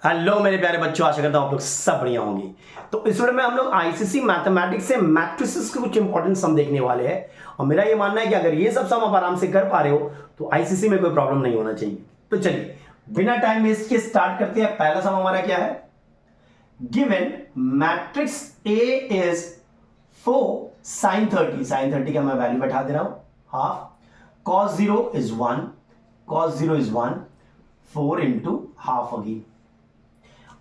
Hello मेरे प्यारे बच्चों, आशा करता हूं आप लोग सब बढ़िया होंगे। तो इस वीडियो में हम लोग आईसीसी मैथमेटिक्स से मैट्रिसेस के कुछ इंपॉर्टेंट सम देखने वाले हैं। और मेरा ये मानना है कि अगर ये सब सम आप आराम से कर पा रहे हो तो आईसीसी में कोई प्रॉब्लम नहीं होना चाहिए। तो चलिए बिना टाइम वेस्ट के स्टार्ट करते हैं। पहला सम हमारा क्या है? Given matrix A is 4 sin 30। sin 30 का मैं वैल्यू बैठा दे रहा हूं half. cos 0 is 1, cos 0 is 1, 4 into half again.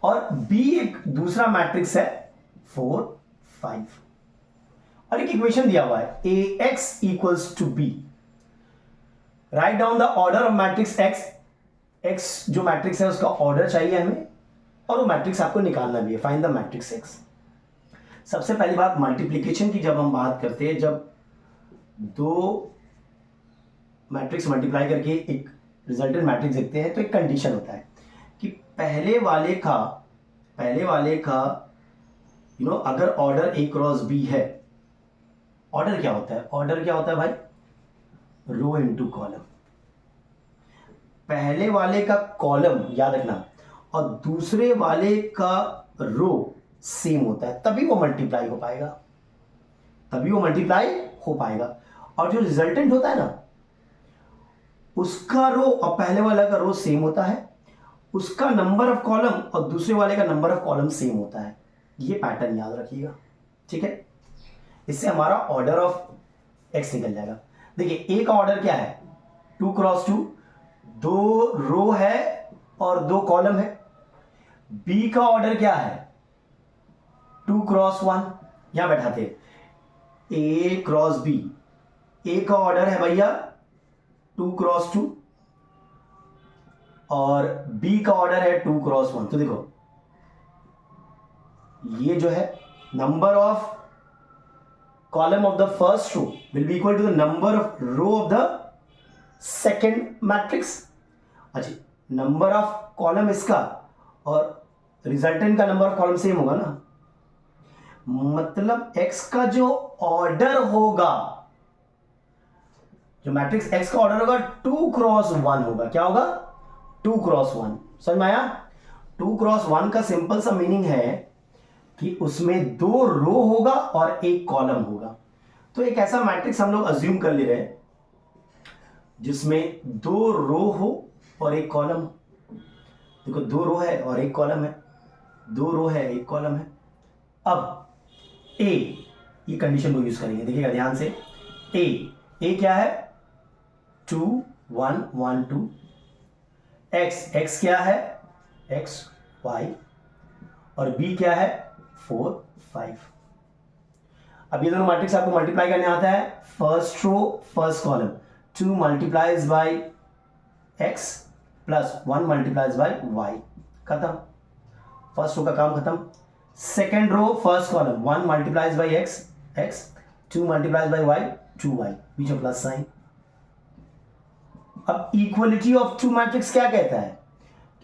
और B एक दूसरा मैट्रिक्स है 4 5 और एक इक्वेशन दिया हुआ है AX equals to B। Write down the order of matrix X। X जो मैट्रिक्स है उसका ऑर्डर चाहिए हमें और वो मैट्रिक्स आपको निकालना भी है। Find the matrix X। सबसे पहली बात मल्टीप्लीकेशन की जब हम बात करते हैं, जब दो मैट्रिक्स मल्टीप्लाई करके एक रिजल्टेंट मैट्रिक्स देखते हैं तो एक कंडीशन होता है कि पहले वाले का अगर ऑर्डर A क्रॉस B है, ऑर्डर क्या होता है? ऑर्डर क्या होता है भाई? रो इनटू कॉलम। पहले वाले का कॉलम याद रखना और दूसरे वाले का रो सेम होता है, तभी वो मल्टीप्लाई हो पाएगा। और जो रिजल्टेंट होता है ना, उसका रो और पहले वाला का रो सेम होता है, उसका नंबर ऑफ कॉलम और दूसरे वाले का नंबर ऑफ कॉलम सेम होता है। ये पैटर्न याद रखिएगा, ठीक है? इससे हमारा ऑर्डर ऑफ एक्स निकल जाएगा। देखिए ए का ऑर्डर क्या है? 2 क्रॉस 2, 2 रो है और 2 कॉलम है। बी का ऑर्डर क्या है? 2 क्रॉस 1। यहां बैठाते ए क्रॉस बी। ए का ऑर्डर है भैया 2 क्रॉस 2 और B का ऑर्डर है 2 क्रॉस 1। तो देखो ये जो है number of column of the first row will be equal to the number of row of the second matrix. अच्छा, नंबर ऑफ कॉलम इसका और रिजल्टेंट का नंबर ऑफ कॉलम सेम होगा ना, मतलब X का जो ऑर्डर होगा, जो मैट्रिक्स X का ऑर्डर होगा 2 क्रॉस 1 होगा। क्या होगा? 2 क्रॉस 1। समझ में आया? 2 क्रॉस 1 का सिंपल सा मीनिंग है कि उसमें 2 रो होगा और 1 कॉलम होगा। तो एक ऐसा मैट्रिक्स हम लोग अज्यूम कर ले रहे हैं जिसमें 2 रो हो और 1 कॉलम हो। देखो 2 रो है और 1 कॉलम है, 2 रो है 1 कॉलम है। अब A, ये कंडीशन को यूज करेंगे, देखिएगा ध्यान से। A क्या है? 2 1 1 2। x क्या है? x y। और b क्या है? 4 5। अब ये दोनों मैट्रिक्स आपको मल्टीप्लाई करने आता है। First row first column 2 multiplies by x plus 1 multiplies by y। खत्म, फर्स्ट रो का काम खत्म। Second row first column 1 multiplies by x 2 multiplies by y 2y, बीच में प्लस साइन। अब इक्वलिटी ऑफ टू मैट्रिक्स क्या कहता है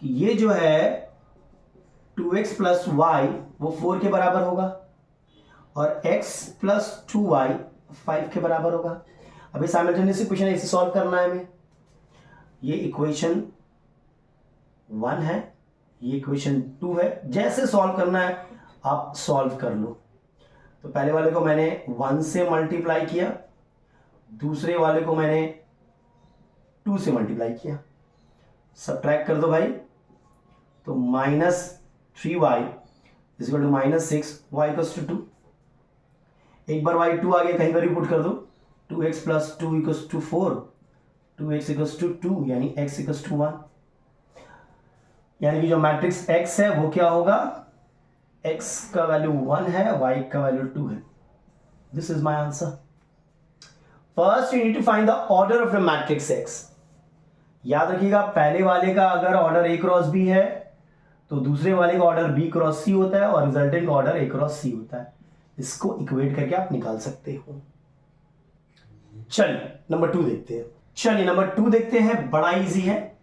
कि ये जो है 2x प्लस y वो 4 के बराबर होगा और x प्लस 2y 5 के बराबर होगा। अभी साइमल्टेनियस इक्वेशन ऐसे सॉल्व करना है हमें। ये इक्वेशन 1 है, ये इक्वेशन 2 है। जैसे सॉल्व करना है आप सॉल्व कर लो। तो पहले वाले को मैंने 1 से मल्टीप्लाई किया, दूसरे वाले को मैंने 2 से मल्टीप्लाई किया। सब्ट्रैक्ट कर दो भाई, तो -3y is equal to -6, y equals to 2। एक बार y 2 आगे कहीं पर भी पुट कर दो, 2x plus 2 equals to 4, 2x equals to 2 यानी x इक्वल्स टू 1। यानी कि जो मैट्रिक्स x है वो क्या होगा? x का वैल्यू 1 है, y का वैल्यू 2 है। This is my answer. First you need to find the order of the matrix x। याद रखिएगा पहले वाले का अगर ऑर्डर A क्रॉस B है तो दूसरे वाले का ऑर्डर B क्रॉस C होता है और रिजल्टेंट का ऑर्डर A क्रॉस C होता है। इसको इक्वेट करके आप निकाल सकते हो। चलिए नंबर 2 देखते हैं। बड़ा इजी है।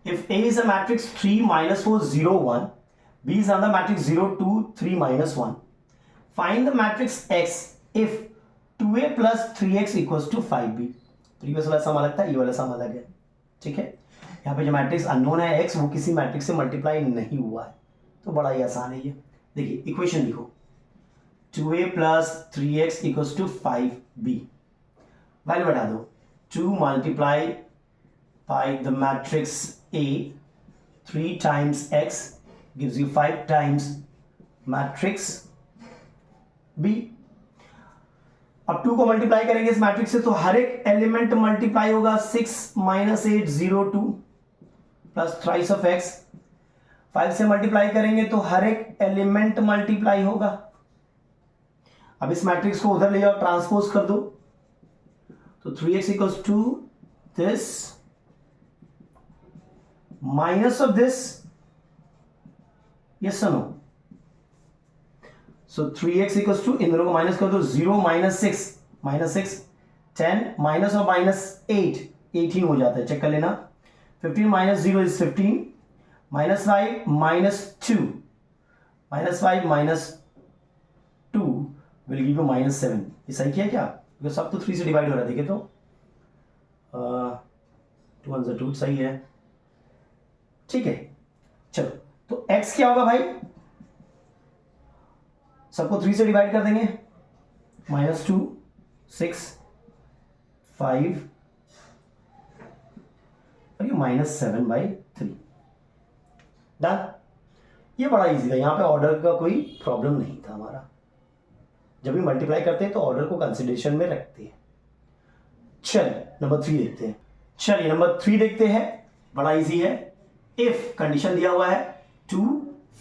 If A is a matrix 3 - 4 0 1, B is another matrix 0 2 3 - 1, find the matrix X if 2A plus 3x equals to 5B। Previous वाला सम अलग था, ये वाला सम अलग है, ठीक है? यहाँ पे जो मैट्रिक्स अननोन है x वो किसी मैट्रिक्स से मल्टीप्लाई नहीं हुआ है, तो बड़ा ही आसान है ये। देखिए इक्वेशन लिखो 2a plus 3x equals to 5b, value बढ़ा दो 2 multiply by the matrix a 3 times x gives you 5 times matrix b। अब 2 को मल्टीप्लाई करेंगे इस मैट्रिक्स से तो हर एक एलिमेंट मल्टीप्लाई होगा 6 minus 8 0 2 plus thrice of x। 5 से मल्टीप्लाई करेंगे तो हर एक एलिमेंट मल्टीप्लाई होगा। अब इस मैट्रिक्स को उधर ले जाओ, ट्रांसपोज कर दो, तो 3x equals to this minus of this, yes सुनो, सो 3x इक्वल्स टू, इन दोनों को माइनस कर दो, 0 माइनस 6 10 माइनस और माइनस 8 18 हो जाता है, चेक कर लेना। 15 minus 0 is 15, minus 5 minus 2, minus 5 minus 2 will give you minus 7। ये सही किया क्या? बिकॉज सब तो 3 से डिवाइड हो रहा है, देखिए तो 2 1 2 सही है, ठीक है। चलो तो x क्या होगा भाई, सबको 3 से डिवाइड कर देंगे, माइनस 2 6 5 और ये माइनस 7/3, डन। ये बड़ा इजी था, यहां पे ऑर्डर का कोई प्रॉब्लम नहीं था हमारा। जब भी मल्टीप्लाई करते हैं तो ऑर्डर को कंसिडरेशन में रखते हैं। चलिए नंबर 3 देखते हैं। चलिए नंबर 3 देखते हैं, बड़ा इजी है। इफ कंडीशन दिया हुआ है 2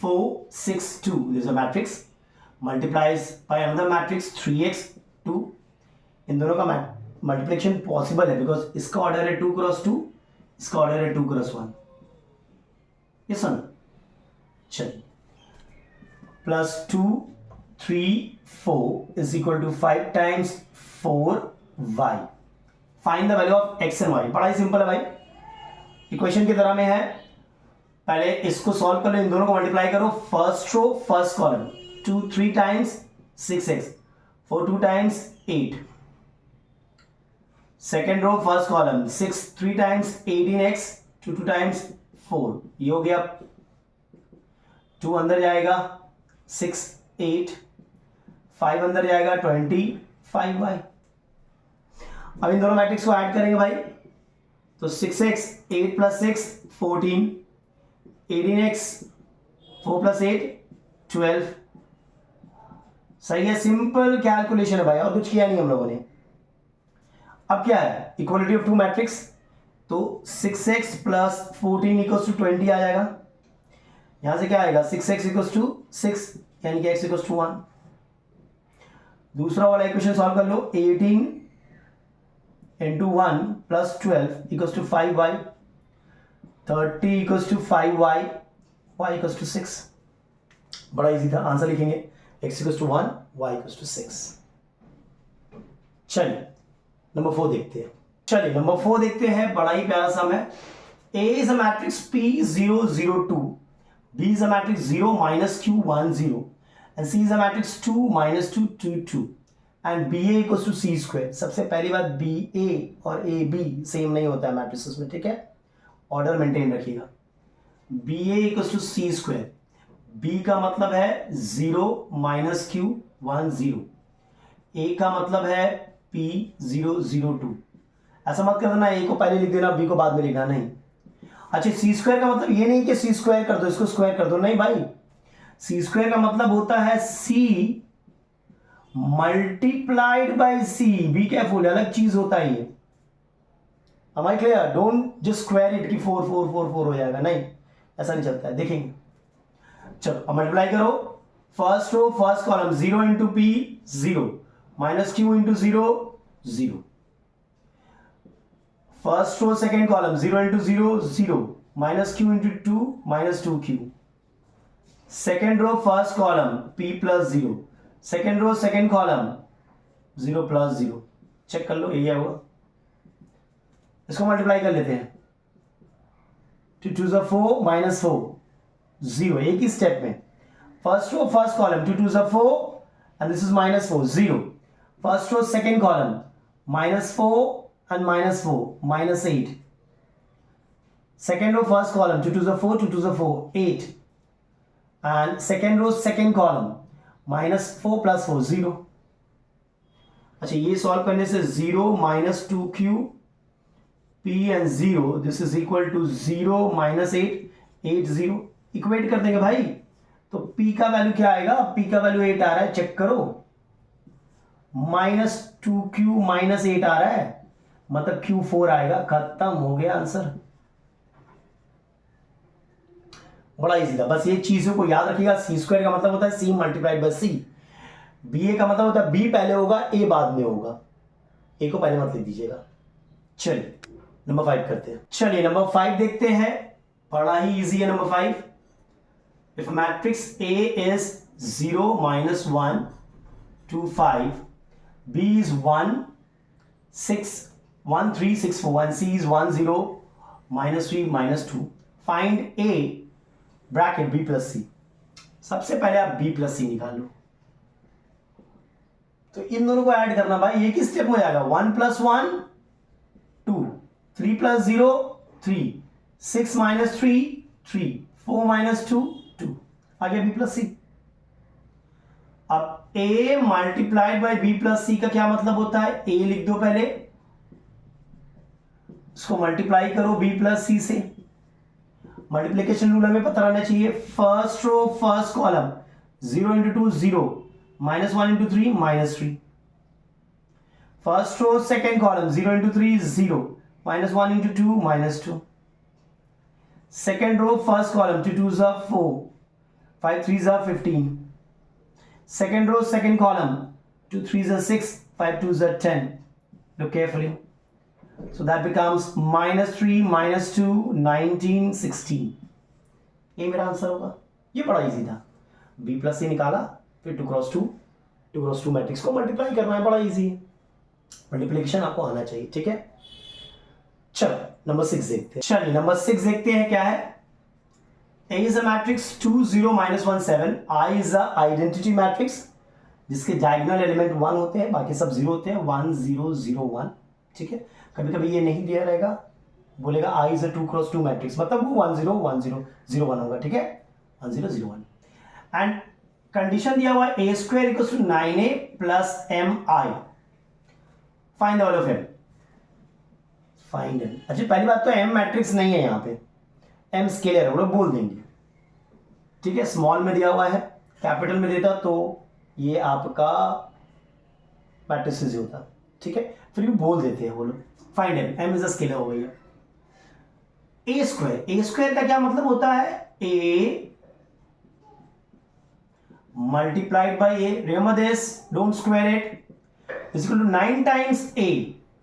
4 6 2, this is a matrix multiplies by another matrix 3x 2। इन दोनों का मल्टीप्लिकेशन पॉसिबल है बिकॉज इसका ऑर्डर है 2 क्रॉस 2, इसका ऑर्डर है 2 क्रॉस 1। ये सुन, चलिए plus 2 3 4 is equal to 5 times 4y। Find the value of x and y। बड़ा ही सिंपल है भाई, इक्वेशन की तरह में है। पहले इसको सॉल्व कर लो, इन दोनों को मल्टीप्लाई करो, first row first column 2 3 times 6x 4 2 times 8, second row first column 6 3 times 18x 2 2 times 4, ये हो गया। 2 अंदर जाएगा 6 8, 5 अंदर जाएगा 25y। अब इन दोनों मैट्रिक्स को ऐड करेंगे भाई, तो 6x 8 प्लस 6 14, 18x 4 प्लस 8 12। सही है, सिंपल कैलकुलेशन है भाई, और कुछ किया नहीं हम लोगों ने। अब क्या है, इक्वालिटी ऑफ टू मैट्रिक्स, तो 6x प्लस 14 इक्वल्स टू 20 आ जाएगा। यहां से क्या आएगा, 6x इक्वल्स टू 6 यानी कि x इक्वल्स टू 1। दूसरा वाला इक्वेशन सॉल्व कर लो, 18 into 1 plus 12 equals to 5y, 30 equals to 5y, y equals to 6। बड़ा इजी था, आंसर लिखेंगे x equals to 1 y equals to 6। चलिए नंबर 4 देखते हैं। चलिए नंबर 4 देखते हैं, बड़ा ही प्यारा सम है। A is a matrix P 0 0 2, B is a matrix 0 minus Q 1 0, and C is a matrix 2 minus 2 2 2, and BA equals to C square। सबसे पहली बात, BA और AB सेम नहीं होता है मैट्रिसेस में, ठीक है, ऑर्डर मेंटेन रखिएगा। BA equals to C square, B का मतलब है 0 माइनस Q 1 0, A का मतलब है P 0 0 2। ऐसा मत कर देना, A को पहले लिख देना, B को बाद में लिखना, नहीं। अच्छा, सी स्क्वायर का मतलब ये नहीं कि सी स्क्वायर कर दो, इसको स्क्वायर कर दो, नहीं भाई। सी स्क्वायर का मतलब होता है C multiplied by C. Be careful, अलग चीज होता है ये। Am I clear? Don't just square it कि 4 4 4 4 हो जाएगा, नहीं, ऐसा नहीं चलता है, देखेंगे। चलो अब मल्टीप्लाई करो, first row first column 0 into p 0 minus q into 0 0, first row second column 0 into 0 0 minus q into 2 minus 2q, second row first column p plus 0, second row second column 0 plus 0। Check कर लो, यही होगा। इसको multiply कर लेते हैं, 2 2 4 minus 4 0, एक ही स्टेप में। First row first column 2 2 4 and this is minus 4 0, first row second column minus 4 and minus 4 minus 8, second row first column 2 to the 4, 2 to the 4, 8, and second row second column minus 4 plus 4 0. अच्छा ये solve करने से 0 minus 2q p and 0 this is equal to 0 minus 8 8 0 equate कर देंगे भाई. तो p का value क्या आएगा? p का वैल्यू 8 आ रहा है, चेक करो. माइनस 2q माइनस 8 आ रहा है, मतलब q4 आएगा. खत्म हो गया आंसर. बड़ा इजी था. बस ये चीजों को याद रखिएगा. सी स्क्वायर का मतलब होता है C multiplied by C. B A का मतलब होता है बी पहले होगा ए बाद में होगा. ए को पहले मत लिख दीजिएगा. चलिए नंबर 5 करते हैं. चलिए नंबर 5 देखते हैं. बड़ा ही इजी है number 5. If matrix A is 0 minus 1 2 5, b is 1 6 1 3 6 4 and c is 1 0 minus 3 minus 2, find a bracket b plus C. सबसे पहले आप b प्लस सी निकाल लो. तो इन दोनों को ऐड करना भाई. ये किस स्टेप में हो जाएगा? 1 प्लस 1 2, 3 प्लस 0 3, 6 माइनस 3 3, 4 माइनस 2 2. आगे b प्लस सी. अब a multiplied by b plus C का क्या मतलब होता है? a लिख दो पहले, इसको मल्टीप्लाई करो b प्लस सी से. मल्टीप्लिकेशन रूल हमें पता रहना चाहिए. First row first column 0 into 2 0, minus 1 into 3 minus 3. First row second column 0 into 3 0, minus 1 into 2 minus 2. Second row first column 2 2s are 4, 5 3s are 15. Second row second column 2 3s are 6, 5 2s are 10. Look carefully. So that becomes minus 3 minus 2 19 16. ये मेरा answer होगा. ये बड़ा easy था. b plus सी निकाला, फिर 2 cross 2 matrix को multiply करना है. बड़ा इजी है. मल्टीप्लिकेशन आपको आना चाहिए. ठीक है. चलो नंबर 6 देखते हैं. चलिए नंबर 6 देखते हैं क्या है. A is a matrix 2 0 minus 1 7. I is a identity matrix जिसके डायगोनल एलिमेंट 1 होते हैं, बाकी सब 0 होते हैं. 1 0 0 1. ठीक है. कभी कभी ये नहीं दिया रहेगा, बोलेगा I is a 2 cross 2 matrix, मतलब वो 1 0 1 0 0 1 होगा. ठीक है. 1 0 0 1. एंड कंडीशन दिया हुआ है a square equals to 9a plus mi. Find the value of m. Find m. अच्छा पहली बात तो m मैट्रिक्स नहीं है, यहाँ पे m स्केलर है, वो लोग बोल देंगे. ठीक है. स्मॉल में दिया हुआ है, कैपिटल में देता तो ये आपका मैट्रिक्स होता. ठीक है. फिर भी बोल देते हैं वो लोग. Find m. m is a scalar हो गई है. a स्क्वायर का क्या मतलब होता है? a multiplied by a, remember this, don't square it, is equal to 9 times a,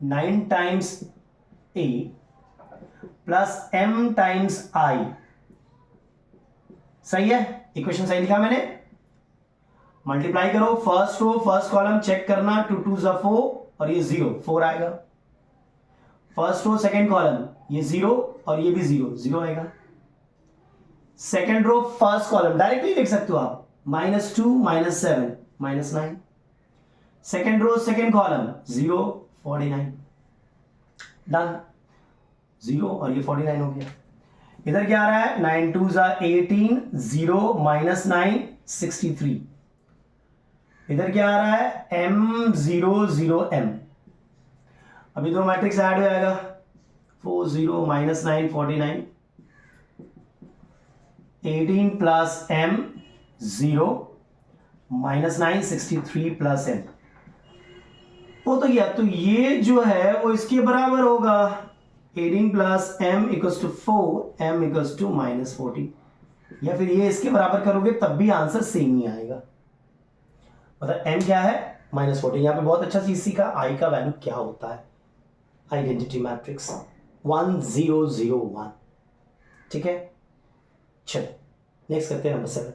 9 times a plus m times I. सही है. इक्वेशन सही लिखा मैंने. मल्टीप्लाई करो first row first column, check करना 2 2s are 4 और ये 0 4 आएगा. फर्स्ट रो सेकेंड कॉलम ये 0 और ये भी 0 0 आएगा. Second row first column directly लिख सकते हो आप, -2 -7 -9. सेकेंड रो सेकेंड कॉलम 0 49. डन. 0 और ये 49 हो गया. इधर क्या आ रहा है? 9 2s are 18, 0 -9 63. इधर क्या आ रहा है? m 0 0 m. अभी दो मैट्रिक्स ऐड हो जाएगा. 4 0 -9 49, 18 प्लस m 0 -9 63 प्लस m. वो तो गया. तो ये जो है वो इसके बराबर होगा. 18 plus m equals to 4, m equals to -40. या फिर ये इसके बराबर करोगे तब भी आंसर सेम ही आएगा. मतलब m क्या है? -40. यहाँ पे बहुत अच्छा चीज सीखा, i का वैल्यू क्या होता है. Identity matrix 1 0 0 1. ठीक है. चलो नेक्स्ट करते हैं नंबर 7.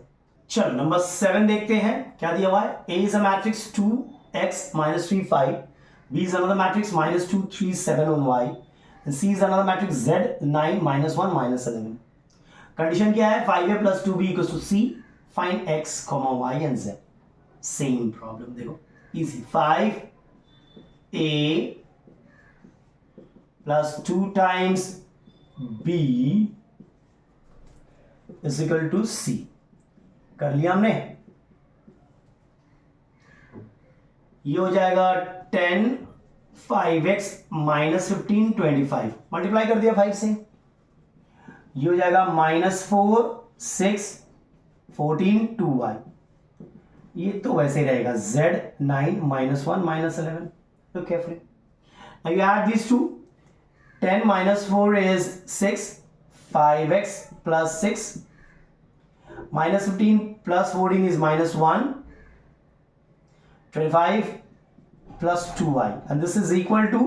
चलो नंबर 7 देखते हैं क्या दिया हुआ है. A is a matrix 2x -3 5, B is another matrix -2 3 7 on y, and C is another matrix Z 9 -1 -11. Condition क्या है? 5a plus 2b equals to C. Find x, y and z. Same problem देखो, easy. 5a plus 2 times B is equal to C। कर लिया हमने। ये हो जाएगा 10 5x minus 15 25, multiply कर दिया 5 से। ये हो जाएगा -4 6 14 2y। ये तो वैसे ही रहेगा z 9 -1 -11। Look carefully. Now you add these two. 10 minus 4 is 6, 5x plus 6 minus 15 plus 14 is -1, 25 plus 2y, and this is equal to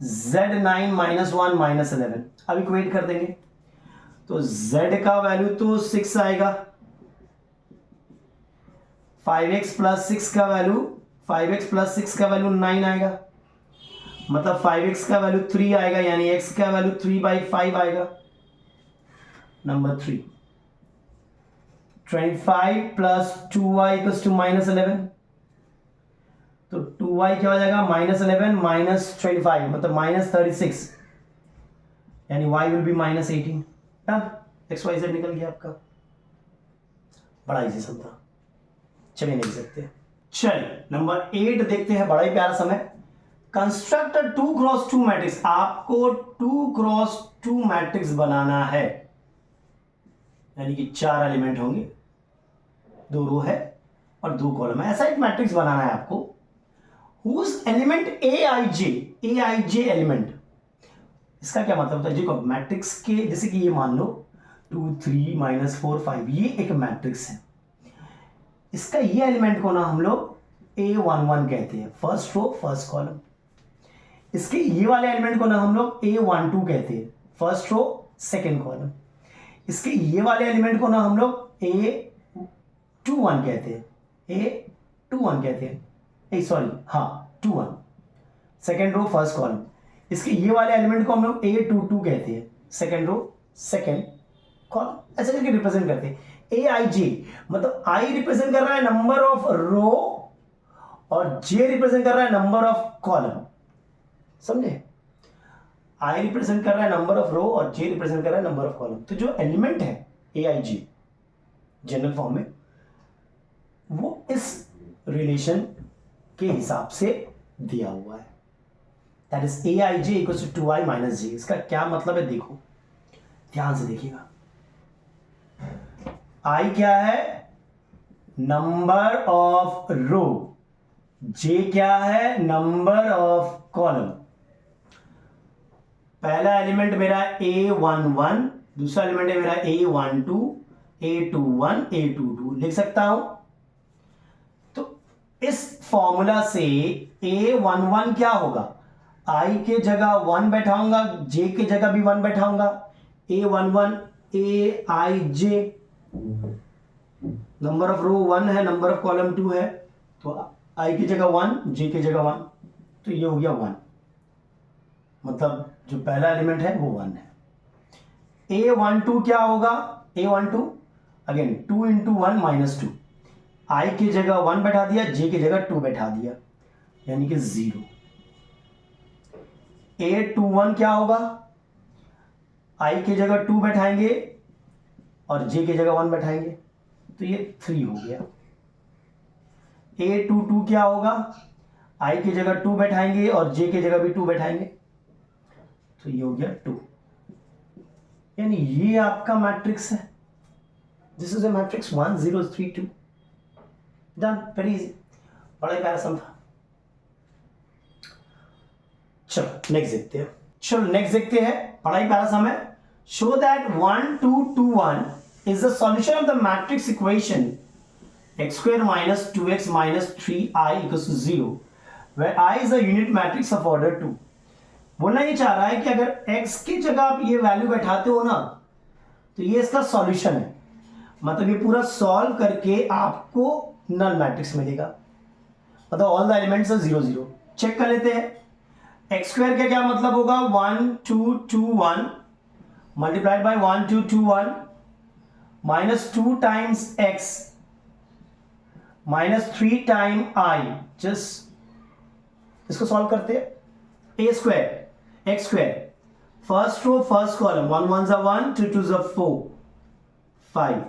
z9 -1 -11। अब इक्वेट कर देंगे तो z का वैल्यू तो 6 आएगा, 5x plus 6 का वैल्यू 5x plus 6 का value 9 आएगा, मतलब 5x का वैल्यू 3 आएगा, यानी x का वैल्यू 3/5 आएगा। Number 3, 25 plus 2y equals to -11, तो 2y क्या हो जाएगा -11 minus 25, मतलब -36, यानी y will be -18। Done, XYZ निकल गया आपका। बड़ा इजी सम था। चलिए नहीं सकते। चलिए नंबर 8 देखते हैं, बड़ा ही प्यारा सम है। Construct 2x2 matrix. आपको 2x2 मैट्रिक्स बनाना है, यानी कि 4 एलिमेंट होंगे, 2 रो है और 2 कॉलम है। ऐसा एक मैट्रिक्स बनाना है आपको, whose element aij एलिमेंट। इसका क्या मतलब होता है? देखो मैट्रिक्स के, जैसे कि ये मान लो 2 3 -4 5, ये एक मैट्रिक्स है। इसका ये एलिमेंट को ना हम लोग A11 कहते हैं, फर्स्ट रो फर्स्ट कॉलम। इसके ये वाले एलिमेंट को ना हम लोग A12 कहते हैं, फर्स्ट रो सेकंड कॉलम। इसके ये वाले एलिमेंट को ना हम लोग A21 कहते हैं, A21 कहते हैं, सॉरी हाँ 21, सेकेंड रो फर्स्ट कॉलम। इसके ये वाले एलिमेंट को हम लोग A22 कहते हैं, सेकेंड रो सेकेंड कॉलम। ऐसे करके रिप्रेजेंट करते हैं। AIJ मतलब I रिप्रेजेंट कर रहा है नंबर ऑफ रो और J रिप्रेजेंट कर रहा है नंबर ऑफ कॉलम। समझे? I रिप्रेजेंट कर रहा है नंबर ऑफ रो और J रिप्रेजेंट कर रहा है नंबर ऑफ कॉलम। तो जो एलिमेंट है AIJ जनरल फॉर्म में, वो इस रिलेशन के हिसाब से दिया हुआ है। That is AIJ equal to 2i minus j। इसका क्या मतलब है देखो, ध्यान से देखिएगा। I क्या है? Number of row. J क्या है? Number of column. पहला एलिमेंट मेरा A11, दूसरा एलिमेंट है मेरा A12, A21, A22 लिख सकता हूं। इस फॉर्मूला से A11 क्या होगा? I के जगह 1 बैठाऊंगा, J के जगह भी 1 बैठाऊंगा। A11 AIJ, नंबर ऑफ रो 1 है, नंबर ऑफ कॉलम 2 है, तो I की जगह 1, J की जगह 1, तो ये हो गया 1, मतलब जो पहला एलिमेंट है वो 1 है। A12 क्या होगा? A12 अगेन 2 × 1 -2, I की जगह 1 बैठा दिया, J की जगह 2 बैठा दिया, यानी कि 0। A21 क्या होगा? I की जगह 2 बैठाएंगे और J की जगह 1 बैठाएंगे, तो ये 3 हो गया। A22 क्या होगा? I की जगह 2 बैठाएंगे और J की जगह भी 2 बैठाएंगे, तो ये हो गया 2। यानी ये आपका मैट्रिक्स है। This is a matrix 1 0 3 2। Done, very easy, बड़ा ही प्यारा सम था। चलो नेक्स्ट देखते हैं। बड़ा ही प्यारा सम है। Show that 1 2 2 1 is the solution of the matrix equation x² - 2x - 3i = 0 where i is a unit matrix of order 2। बोलना ये चाह रहा है कि अगर x की जगह आप ये वैल्यू बैठाते हो ना, तो ये इसका सॉल्यूशन है, मतलब ये पूरा सॉल्व करके आपको नल मैट्रिक्स मिलेगा, मतलब all the elements are 0 0। Check कर लेते हैं। x² का क्या मतलब होगा? 1 2 2 1 multiplied by 1 2 2 1 -2 times x -3 time i। Just इसको सॉल्व करते हैं। a² x² first row first column 1 1 1 2 2 4 5.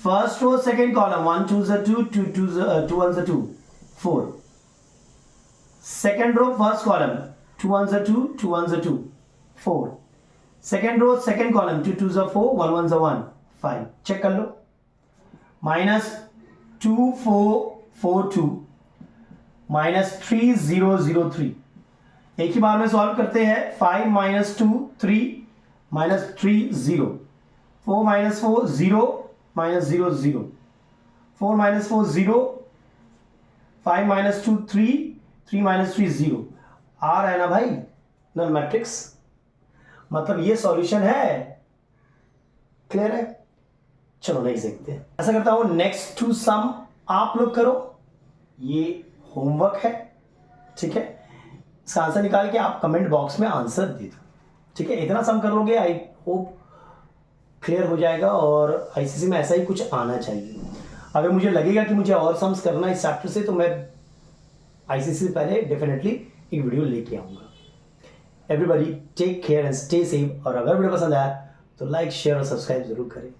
First row second column 1 2 2 2 2 1 2 4. Second row first column 2 1 2 2 1 2 4. Second row second column 2 2 4 1 1 1 5. Check कर लो. Minus 2 4 4 2 minus 3 0 0 3. एक ही बार में सॉल्व करते हैं. 5 minus 2 3 minus 3 0. 4 minus 4 0 minus 0 0. 4 minus 4 0. 5 minus 2 3 3 minus 3 0. आ रहा है ना भाई नल मैट्रिक्स. मतलब ये सॉल्यूशन है. क्लियर है. चलो नहीं देखते हैं. ऐसा करता हूं नेक्स्ट टू सम आप लोग करो. ये होमवर्क है. ठीक है. इसका आंसर निकाल के आप कमेंट बॉक्स में आंसर दे दो. ठीक है. इतना सम कर लोगे आई होप क्लियर हो जाएगा. और आईसीसी में ऐसा ही कुछ आना चाहिए. अगर मुझे लगेगा कि मुझे और सम्स करना है इस चैप्टर से तो मैं आईसीसी से पहले डेफिनेटली एक वीडियो लेके आऊँगा. Everybody take care and stay safe. और अगर वीडियो पसंद आया तो लाइक शेयर और सब्सक्राइब जरूर करें.